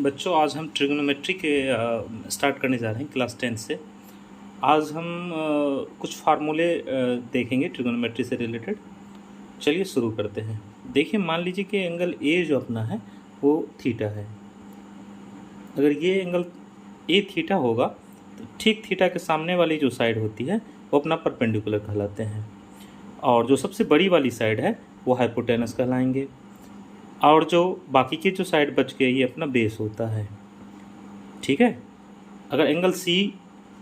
बच्चों, आज हम ट्रिग्नोमेट्री के स्टार्ट करने जा रहे हैं क्लास 10 से। आज हम कुछ फार्मूले देखेंगे ट्रिग्नोमेट्री से रिलेटेड। चलिए शुरू करते हैं। देखिए, मान लीजिए कि एंगल ए जो अपना है वो थीटा है। अगर ये एंगल ए थीटा होगा तो ठीक थीटा के सामने वाली जो साइड होती है वो अपना परपेंडिकुलर कहलाते हैं, और जो सबसे बड़ी वाली साइड है वो हाइपोटेनस कहलाएंगे, और जो बाकी की जो साइड बच गई ये अपना बेस होता है। ठीक है। अगर एंगल सी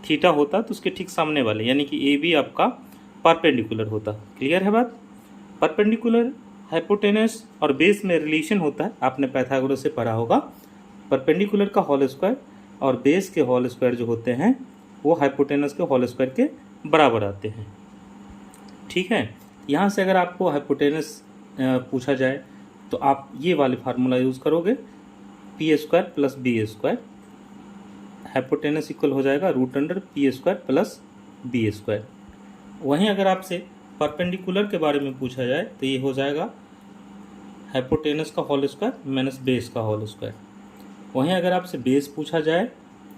थीटा होता तो उसके ठीक सामने वाले यानी कि ए बी आपका परपेंडिकुलर होता। क्लियर है बात? परपेंडिकुलर, हाइपोटेनस और बेस में रिलेशन होता है, आपने पाइथागोरस से पढ़ा होगा। परपेंडिकुलर का होल स्क्वायर और बेस के होल स्क्वायर जो होते हैं वो हाइपोटेनस के होल स्क्वायर के बराबर आते हैं। ठीक है। यहाँ से अगर आपको हाइपोटेनस पूछा जाए तो आप ये वाले फार्मूला यूज़ करोगे, P square plus B square. Hypotenuse equal हो जाएगा root under P square plus B square. वहीं अगर आपसे परपेंडिकुलर के बारे में पूछा जाए तो ये हो जाएगा हाइपोटेनस का होल स्क्वायर माइनस बेस का होल स्क्वायर। वहीं अगर आपसे बेस पूछा जाए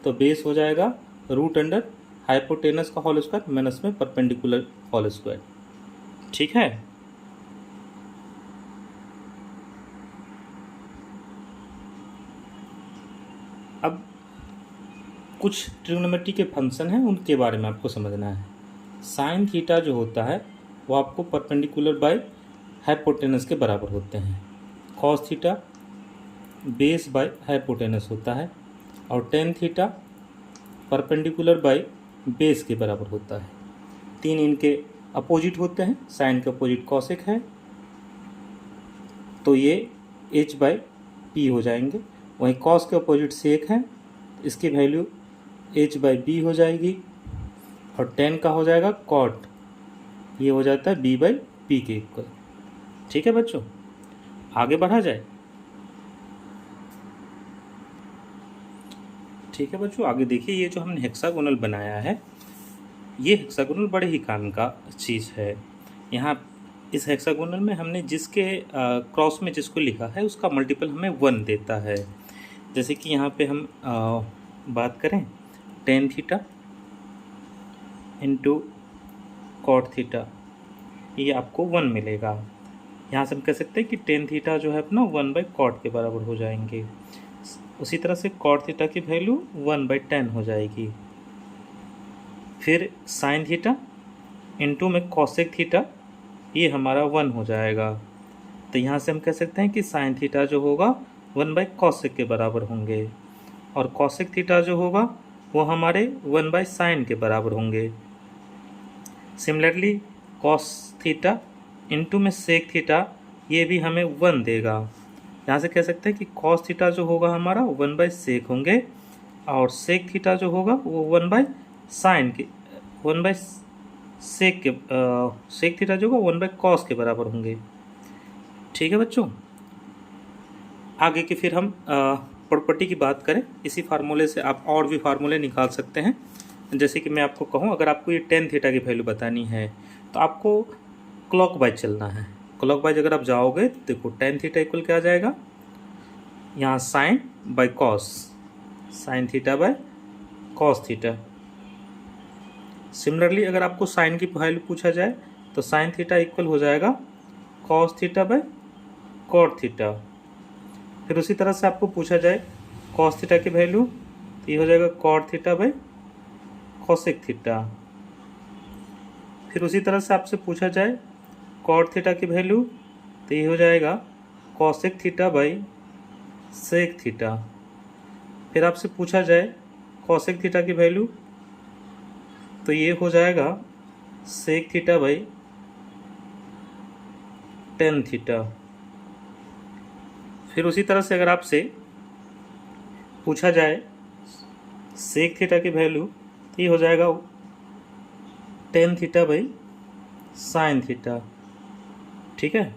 तो बेस हो जाएगा रूट अंडर हाइपोटेनस का होल स्क्वायर माइनस में परपेंडिकुलर होल स्क्वायर। ठीक है। अब कुछ ट्रिग्नोमेट्री के फंक्शन हैं, उनके बारे में आपको समझना है। साइन थीटा जो होता है वो आपको परपेंडिकुलर बाय हाइपोटेनस के बराबर होते हैं। Cos theta base by hypotenuse होता है, और tan theta perpendicular by base के बराबर होता है। तीन इनके अपोजिट होते हैं। साइन के अपोजिट कॉसेक है तो ये h बाय पी हो जाएंगे। वहीं कॉस के अपोजिट सेक है, इसकी वैल्यू h बाई बी हो जाएगी, और टेन का हो जाएगा कॉट, ये हो जाता है b बाई पी के इक्वल। ठीक है बच्चों, आगे बढ़ा जाए। ठीक है बच्चों, आगे देखिए, ये जो हमने हेक्सागोनल बनाया है ये हेक्सागोनल बड़े ही काम का चीज़ है। यहाँ इस हेक्सागोनल में हमने जिसके क्रॉस में जिसको लिखा है उसका मल्टीपल हमें 1 देता है। जैसे कि यहाँ पे हम बात करें tan theta into cot theta, ये आपको 1 मिलेगा। यहाँ से हम कह सकते हैं कि टेन थीटा जो है अपना 1 बाई कॉट के बराबर हो जाएंगे। उसी तरह से कॉट थीटा की वैल्यू 1 बाई 10 हो जाएगी। फिर साइन थीटा इंटू में कॉसेक थीटा, ये हमारा 1 हो जाएगा। तो यहाँ से हम कह सकते हैं कि साइन थीटा जो होगा 1 बाई कॉसेक के बराबर होंगे, और कॉसेक थीटा जो होगा वो हमारे 1 बाई साइन के बराबर होंगे। सिमिलरली कॉस थीटा इंटू में सेक थीटा, ये भी हमें 1 देगा। यहाँ से कह सकते हैं कि कॉस थीटा जो होगा हमारा 1 बाई सेक होंगे, और सेक थीटा जो होगा वो 1 बाई साइन के 1 बाई सेक के सेक थीटा जो होगा 1 बाई कॉस के बराबर होंगे। ठीक है बच्चों, आगे की फिर हम प्रॉपर्टी की बात करें। इसी फार्मूले से आप और भी फार्मूले निकाल सकते हैं। जैसे कि मैं आपको कहूँ, अगर आपको ये टेन थीटा की वैल्यू बतानी है तो आपको क्लॉकवाइज चलना है। क्लॉकवाइज अगर आप जाओगे तो देखो टेन थीटा इक्वल क्या आ जाएगा, यहाँ sine by cos, sine theta by cos theta. Similarly अगर आपको साइन की वैल्यू पूछा जाए तो साइन थीटा इक्वल हो जाएगा cos theta by cot theta. फिर उसी तरह से आपको पूछा जाए कॉस थीटा की वैल्यू तो ये हो जाएगा cot theta by cosec theta. फिर उसी तरह से आपसे पूछा जाए कॉट थीटा की वैल्यू तो ये हो जाएगा cosec theta by sec theta. फिर आपसे पूछा जाए कॉसेक थीटा की वैल्यू तो ये हो जाएगा sec theta by tan theta. फिर उसी तरह से अगर आपसे पूछा जाए सेक थीटा की वैल्यू तो ये हो जाएगा tan theta by sine theta. ठीक है।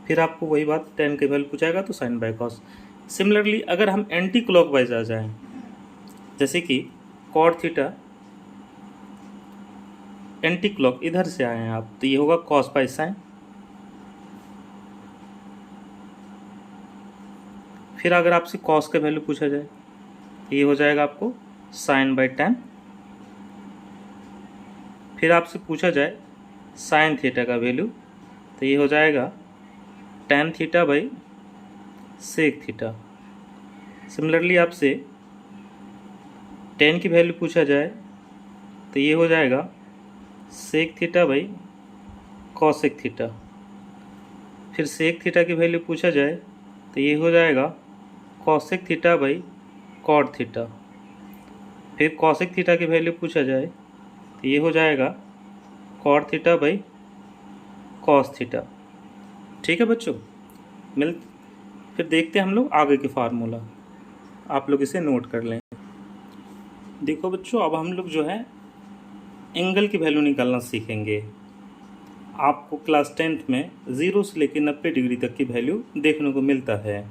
फिर आपको वही बात टेन की वैल्यू पूछाएगा तो साइन बाई कॉस। सिमिलरली अगर हम एंटी क्लॉकवाइज आ जाएं, जैसे कि कॉट थीटा एंटी क्लॉक इधर से आए हैं आप तो ये होगा कॉस बाई साइन। फिर अगर आपसे कॉस का वैल्यू पूछा जाए तो ये हो जाएगा आपको साइन बाई टेन। फिर आपसे पूछा जाए साइन थीटा का वैल्यू तो ये हो जाएगा tan theta by sec theta. Similarly आपसे टेन की वैल्यू पूछा जाए तो ये हो जाएगा sec theta by cosec theta. फिर सेक थीटा की वैल्यू पूछा जाए तो ये हो जाएगा cosec theta by cot theta. फिर कॉसेक थीटा की वैल्यू पूछा जाए तो ये हो जाएगा cot theta by cos theta. ठीक है बच्चों, फिर देखते हैं हम लोग आगे के फार्मूला, आप लोग इसे नोट कर लें। देखो बच्चों, अब हम लोग जो है एंगल की वैल्यू निकालना सीखेंगे। आपको क्लास 10th में 0 से लेकर 90 डिग्री तक की वैल्यू देखने को मिलता है।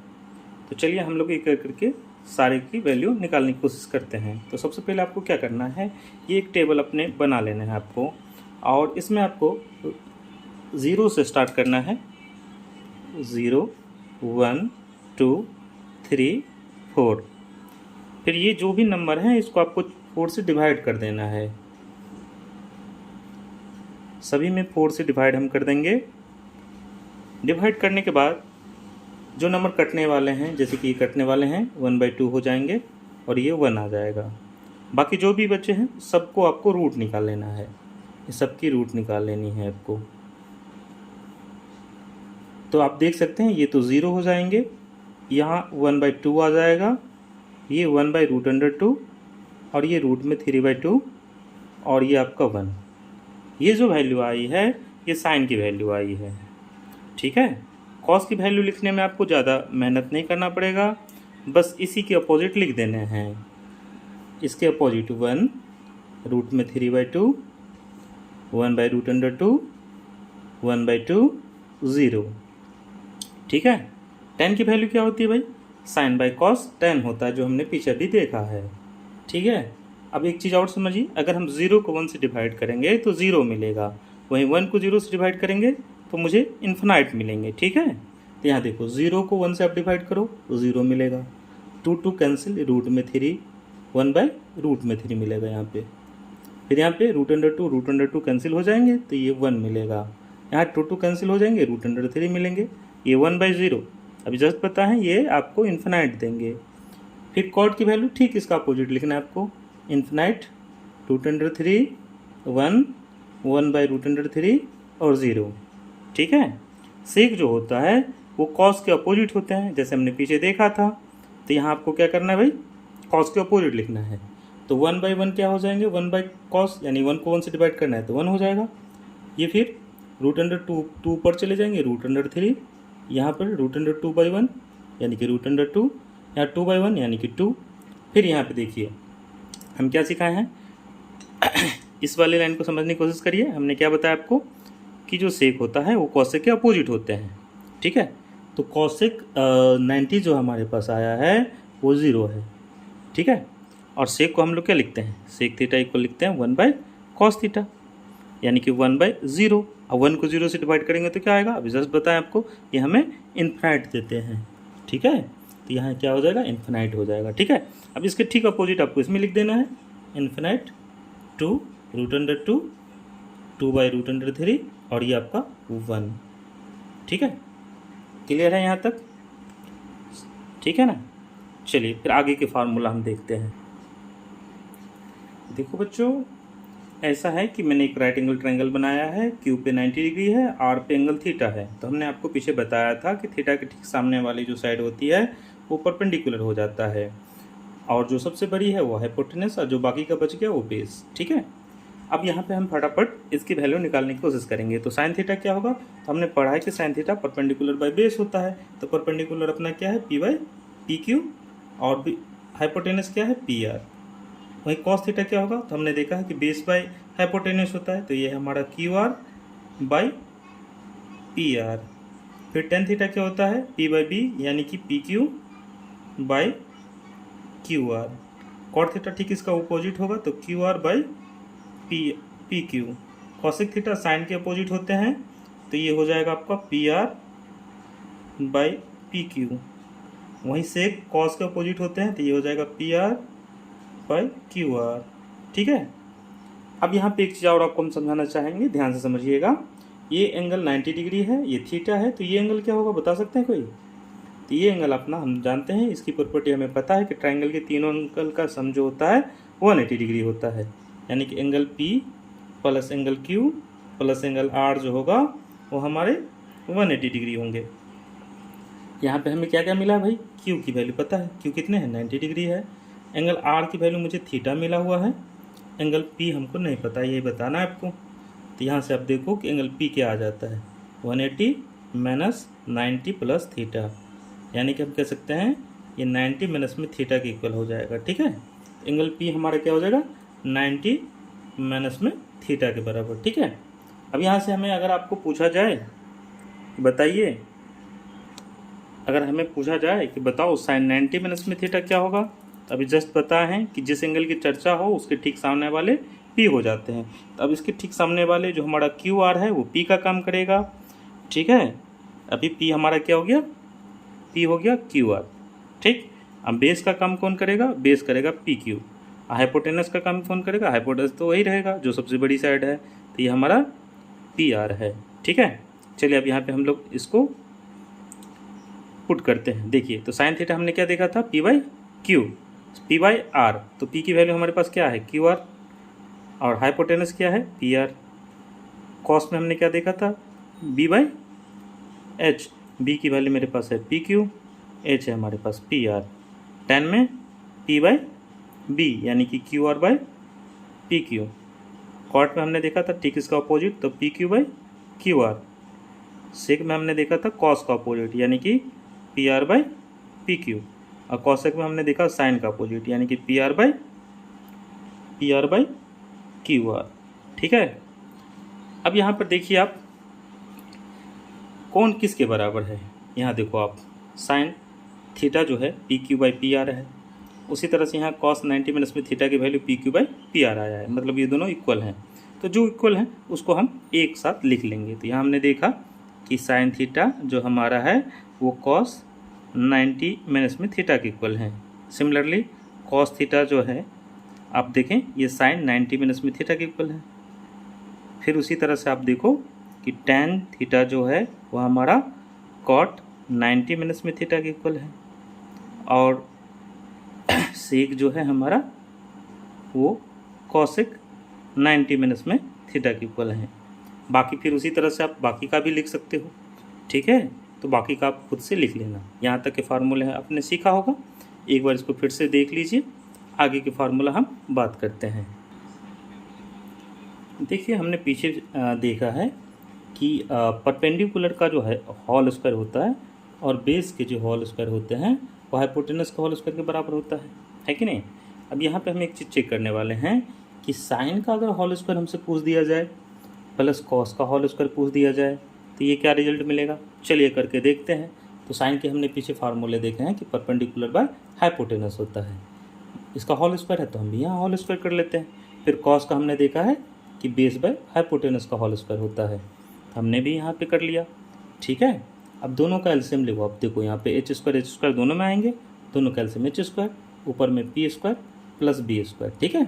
तो चलिए हम लोग एक करके सारे की वैल्यू निकालने की कोशिश करते हैं। तो सबसे पहले आपको क्या करना है, ये एक टेबल अपने बना लेना है आपको, और इसमें आपको 0 से स्टार्ट करना है। 0 1 2 3 4। फिर ये जो भी नंबर है इसको आपको 4 से डिवाइड कर देना है। सभी में 4 से डिवाइड हम कर देंगे। डिवाइड करने के बाद जो नंबर कटने वाले हैं, जैसे कि ये कटने वाले हैं 1/2 हो जाएंगे और ये 1 आ जाएगा। बाकी जो भी बचे हैं सबको आपको रूट निकाल लेना है, ये सबकी रूट निकाल लेनी है आपको। तो आप देख सकते हैं ये तो 0 हो जाएंगे, यहाँ 1/2 आ जाएगा, ये 1/√2 और ये रूट में 3/2 और ये आपका 1। ये जो वैल्यू आई है ये साइन की वैल्यू आई है। ठीक है, कॉस की वैल्यू लिखने में आपको ज़्यादा मेहनत नहीं करना पड़ेगा, बस इसी के अपोजिट लिख देने हैं। इसके अपोजिट 1 रूट में 3/2 1/√2 1/2 0। ठीक है, टेन की वैल्यू क्या होती है भाई, साइन बाई कॉस 10 होता है, जो हमने पीछे भी देखा है। ठीक है, अब एक चीज़ और समझिए, अगर हम 0 को 1 से डिवाइड करेंगे तो 0 मिलेगा, वहीं 1 को 0 से डिवाइड करेंगे तो मुझे इन्फिनाइट मिलेंगे। ठीक है, तो यहाँ देखो 0 को 1 से आप डिवाइड करो तो 0 मिलेगा, 2 कैंसिल, रूट में 3 1/√3 मिलेगा यहाँ पे। फिर यहाँ पे √2 कैंसिल हो जाएंगे तो ये 1 मिलेगा, यहाँ 2 कैंसिल हो जाएंगे, √3 मिलेंगे, ये 1/0। अभी जस्ट पता है ये आपको इन्फिनाइट देंगे। फिर कॉट की वैल्यू ठीक इसका अपोजिट लिखना है आपको, इन्फिनाइट √3 1 1/√3 और 0। ठीक है, सेक जो होता है वो कॉस के अपोजिट होते हैं, जैसे हमने पीछे देखा था। तो यहाँ आपको क्या करना है भाई, कॉस के अपोजिट लिखना है। तो 1/1 क्या हो जाएंगे, 1/cos, यानी 1 को 1 से डिवाइड करना है तो 1 हो जाएगा। ये फिर √2 पर चले जाएंगे, √3 यहाँ पर √2/1 यानी कि √2, यहाँ 2/1 यानी कि 2। फिर यहाँ पे देखिए हम क्या सिखाए हैं इस वाले लाइन को समझने की कोशिश करिए। हमने क्या बताया आपको कि जो सेक होता है वो कॉसेक के अपोजिट होते हैं। ठीक है, तो कॉसेक 90 जो हमारे पास आया है वो 0 है। ठीक है, और सेक को हम लोग क्या लिखते हैं, सेक थीटा इक्वल लिखते हैं 1/cos थीटा, यानी कि 1/0। अब 1 को 0 से डिवाइड करेंगे तो क्या आएगा, अभी जस्ट बताएं आपको, ये हमें इन्फिनाइट देते हैं। ठीक है, तो यहाँ क्या हो जाएगा, इन्फिनाइट हो जाएगा। ठीक है, अब इसके ठीक अपोजिट आपको इसमें लिख देना है, इन्फिनाइट 2√2 2/√3 और ये आपका 1। ठीक है, क्लियर है यहाँ तक, ठीक है ना। चलिए फिर आगे के फार्मूला हम देखते हैं। देखो बच्चों, ऐसा है कि मैंने एक राइट एंगल ट्रायंगल बनाया है, क्यू पे 90 डिग्री है, आर पे एंगल थीटा है। तो हमने आपको पीछे बताया था कि थीटा के ठीक सामने वाली जो साइड होती है वो परपेंडिकुलर हो जाता है, और जो सबसे बड़ी है वो हाइपोटेनस, और जो बाकी का बच गया वो बेस। ठीक है, अब यहाँ पे हम फटाफट इसकी वैल्यू निकालने की कोशिश करेंगे। तो साइन थीटा क्या होगा, तो हमने पढ़ा है कि sine theta perpendicular by base होता है। तो परपेंडिकुलर अपना क्या है, p/pq, और हाइपोटेनस क्या है, pr। वही कॉस थीटा क्या होगा, तो हमने देखा है कि बेस बाय हाइपोटेनस होता है, तो ये हमारा qr बाय pr। फिर टेन थीटा क्या होता है, p/b, यानी कि pq by qr। Cot theta ठीक इसका अपोजिट होगा, तो qr by pq। Cosec theta sine के अपोजिट होते हैं, तो ये हो जाएगा आपका pr बाय pq। वहीं सेक कॉस के अपोजिट होते हैं, तो ये हो जाएगा P R by Q R. ठीक है। अब यहाँ पे एक चीज़ और आपको हम समझाना चाहेंगे, ध्यान से समझिएगा। ये एंगल 90 डिग्री है, ये थीटा है, तो ये एंगल क्या होगा बता सकते हैं कोई? तो ये एंगल अपना हम जानते हैं, इसकी प्रॉपर्टी हमें पता है कि ट्राइंगल के तीनों एंगल का सम जो होता है 180 डिग्री होता है। यानी कि angle P plus angle Q plus angle R जो होगा वो हमारे 180 डिग्री होंगे। यहाँ पे हमें क्या क्या मिला भाई? Q की वैल्यू पता है, Q कितने हैं? 90 डिग्री है। एंगल R की वैल्यू मुझे थीटा मिला हुआ है। एंगल P हमको नहीं पता, ये बताना है आपको। तो यहाँ से आप देखो कि एंगल P क्या आ जाता है, 180 माइनस 90 प्लस थीटा, यानी कि हम कह सकते हैं ये 90 माइनस में थीटा के इक्वल हो जाएगा। ठीक है। एंगल P हमारा क्या हो जाएगा? 90 माइनस में थीटा के बराबर। ठीक है। अब यहाँ से हमें अगर आपको पूछा जाए, बताइए, अगर हमें पूछा जाए कि बताओ साइन 90 माइनस में थीटा क्या होगा, तो अभी जस्ट पता है कि जिस एंगल की चर्चा हो उसके ठीक सामने वाले P हो जाते हैं। तो अब इसके ठीक सामने वाले जो हमारा QR है वो P का काम करेगा। ठीक है। अभी P हमारा क्या हो गया? P हो गया QR। ठीक। अब बेस का काम कौन करेगा? बेस करेगा PQ। हाइपोटेनस का काम कौन करेगा? हाइपोटेनस तो वही रहेगा जो सबसे बड़ी साइड है, तो ये हमारा PR है। ठीक है। चलिए अब यहाँ पे हम लोग इसको पुट करते हैं। देखिए, तो साइन थीटा हमने क्या देखा था? P by Q, P by R. तो P की वैल्यू हमारे पास क्या है? QR। और हाइपोटेनस क्या है? PR। कॉस में हमने क्या देखा था? B by H. B की वैल्यू मेरे पास है PQ, H है हमारे पास PR। tan में P बाई B यानी कि QR बाई PQ। कॉट में हमने देखा था ठीक इसका अपोजिट, तो PQ बाई QR। सेक में हमने देखा था कॉस का अपोजिट यानी कि PR बाई PQ। और कॉसेक में हमने देखा साइन का अपोजिट यानी कि PR बाई QR। ठीक है। अब यहाँ पर देखिए आप कौन किसके बराबर है। यहाँ देखो आप, साइन थीटा जो है PQ बाई PR है, उसी तरह से यहाँ कॉस 90 माइनस में थीटा की वैल्यू PQ बाई PR आया है, मतलब ये दोनों इक्वल हैं। तो जो इक्वल हैं उसको हम एक साथ लिख लेंगे। तो यहाँ हमने देखा कि साइन थीटा जो हमारा है वो कॉस 90 माइनस में थीटा के इक्वल है। सिमिलरली कॉस थीटा जो है आप देखें ये साइन 90 माइनस में थीटा के इक्वल है। फिर उसी तरह से आप देखो कि टैन थीटा जो है वो हमारा कॉट 90 माइनस में थीटा के इक्वल है। और सेक जो है हमारा वो कॉसेक 90 माइनस में थीटा के इक्वल है। बाकी फिर उसी तरह से आप बाकी का भी लिख सकते हो। ठीक है। तो बाकी का आप खुद से लिख लेना। यहाँ तक के फार्मूले हैं आपने सीखा होगा, एक बार इसको फिर से देख लीजिए, आगे के फार्मूला हम बात करते हैं। देखिए हमने पीछे देखा है कि परपेंडिकुलर का जो है होल स्क्वायर होता है और बेस के जो होल स्क्वायर होते हैं वो हाइपोटेनस का होल स्क्वायर के बराबर होता है कि नहीं। अब यहाँ पे हम एक चीज़ चेक करने वाले हैं कि साइन का अगर होल स्क्वायर हमसे पूछ दिया जाए प्लस कॉस का होल स्क्वायर पूछ दिया जाए तो ये क्या रिजल्ट मिलेगा, चलिए करके देखते हैं। तो साइन के हमने पीछे फार्मूले देखे हैं कि परपेंडिकुलर बाय हाइपोटेनस होता है, इसका होल स्क्वायर है तो हम भी यहाँ होल स्क्वायर कर लेते हैं। फिर कॉस का हमने देखा है कि बेस बाय हाइपोटेनस का होल स्क्वायर होता है, हमने भी यहाँ पे कर लिया। ठीक है। अब दोनों का एलसीएम देखो, अब देखो यहाँ पे एच स्क्वायर दोनों में आएंगे, दोनों का एलसीएम एच स्क्वायर, ऊपर में P square plus B square. ठीक है।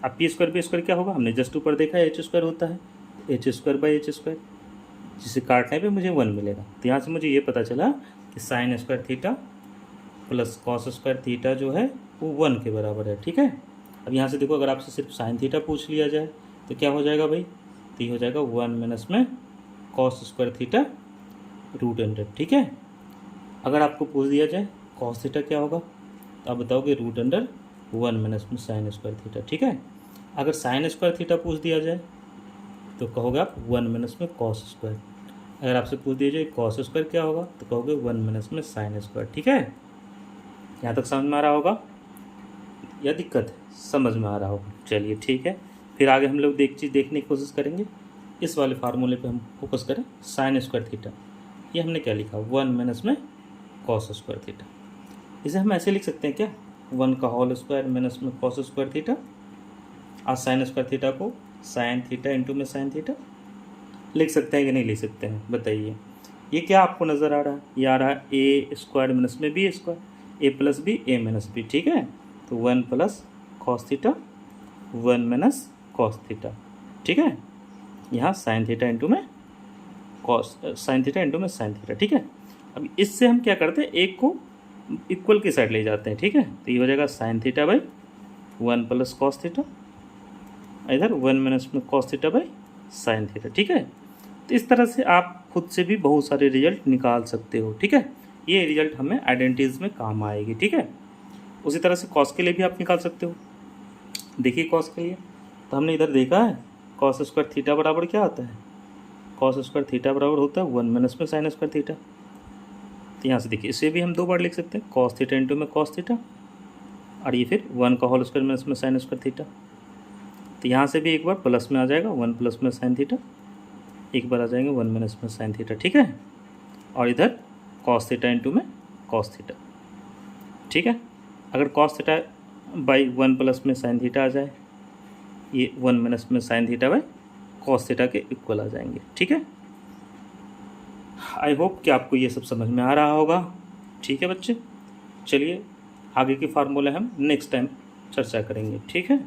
अब पी स्क्वायर बी स्क्वायर क्या होगा, हमने जस्ट ऊपर देखा है एच स्क्वायर होता है, H square by H square, जिसे काटने पे मुझे 1 मिलेगा। तो यहाँ से मुझे ये पता चला कि sine square theta plus cos square theta जो है वो 1 के बराबर है। ठीक है। अब यहाँ से देखो, अगर आपसे सिर्फ साइन थीटा पूछ लिया जाए तो क्या हो जाएगा भाई, तो ये हो जाएगा 1 माइनस में cos square theta root under. ठीक है। अगर आपको पूछ दिया जाए कॉस थीटा क्या होगा तो आप बताओगे रूट अंडर 1 माइनस में साइन स्क्वायर थीटा। ठीक है। अगर साइन स्क्वायर थीटा पूछ दिया जाए तो कहोगे आप 1 माइनस में कॉस स्क्वायर। अगर आपसे पूछ दिया जाए कॉस स्क्वायर क्या होगा तो कहोगे 1 माइनस में साइन स्क्वायर। ठीक है। यहाँ तक समझ में आ रहा होगा या दिक्कत है, समझ में आ रहा होगा। चलिए ठीक है। फिर आगे हम लोग देखने की कोशिश करेंगे। इस वाले फार्मूले पे हम फोकस करें, साइन स्क्वायर थीटा, ये हमने क्या लिखा 1 माइनस में कॉस स्क्वायर थीटा। इसे हम ऐसे लिख सकते हैं क्या, 1 का होल स्क्वायर माइनस में कॉस स्क्वायर थीटा, और साइन स्क्वायर थीटा को साइन थीटा इंटू में साइन थीटा लिख सकते हैं कि नहीं लिख सकते हैं, बताइए। ये क्या आपको नज़र आ रहा है, ये आ रहा है ए स्क्वायर माइनस में बी स्क्वायर। ए प्लस बी ए माइनस बी, ठीक है। तो 1 plus cos theta 1 minus cos theta, ठीक है। यहाँ साइन थीटा इंटू में कॉस साइन थीटा इंटू में साइन थीटा, ठीक है। अब इससे हम क्या करते हैं, एक को इक्वल की साइड ले जाते हैं, ठीक है। तो ये हो जाएगा sine theta by 1 plus cos theta, इधर 1 माइनस में cos theta by sine theta, ठीक है। तो इस तरह से आप खुद से भी बहुत सारे रिजल्ट निकाल सकते हो, ठीक है। ये रिजल्ट हमें आइडेंटिटीज में काम आएगी, ठीक है। उसी तरह से कॉस के लिए भी आप निकाल सकते हो। देखिए कॉस के लिए तो हमने इधर देखा है कॉस स्क्वायर थीटा बराबर क्या होता है, कॉस स्क्वायर थीटा बराबर होता है 1 माइनस में साइन स्क्वायर थीटा। तो यहाँ से देखिए इसे भी हम 2 बार लिख सकते हैं, कॉस थीटा इंटू में कॉस थीटा, और ये फिर 1 का होल स्क्वायर माइनस में साइन स्क्वायर थीटा। तो यहाँ से भी एक बार प्लस में आ जाएगा 1 प्लस में साइन थीटा, एक बार आ जाएंगे 1 माइनस में साइन थीटा, ठीक है। और इधर कॉस थीटा इंटू में कॉस थीटा, ठीक है। अगर कॉस थीटा बाई 1 प्लस में साइन थीटा आ जाए, ये 1 माइनस में sine theta by cos theta के इक्वल आ जाएंगे, ठीक है। आई होप कि आपको ये सब समझ में आ रहा होगा, ठीक है बच्चे। चलिए आगे के फार्मूले हम नेक्स्ट टाइम चर्चा करेंगे, ठीक है।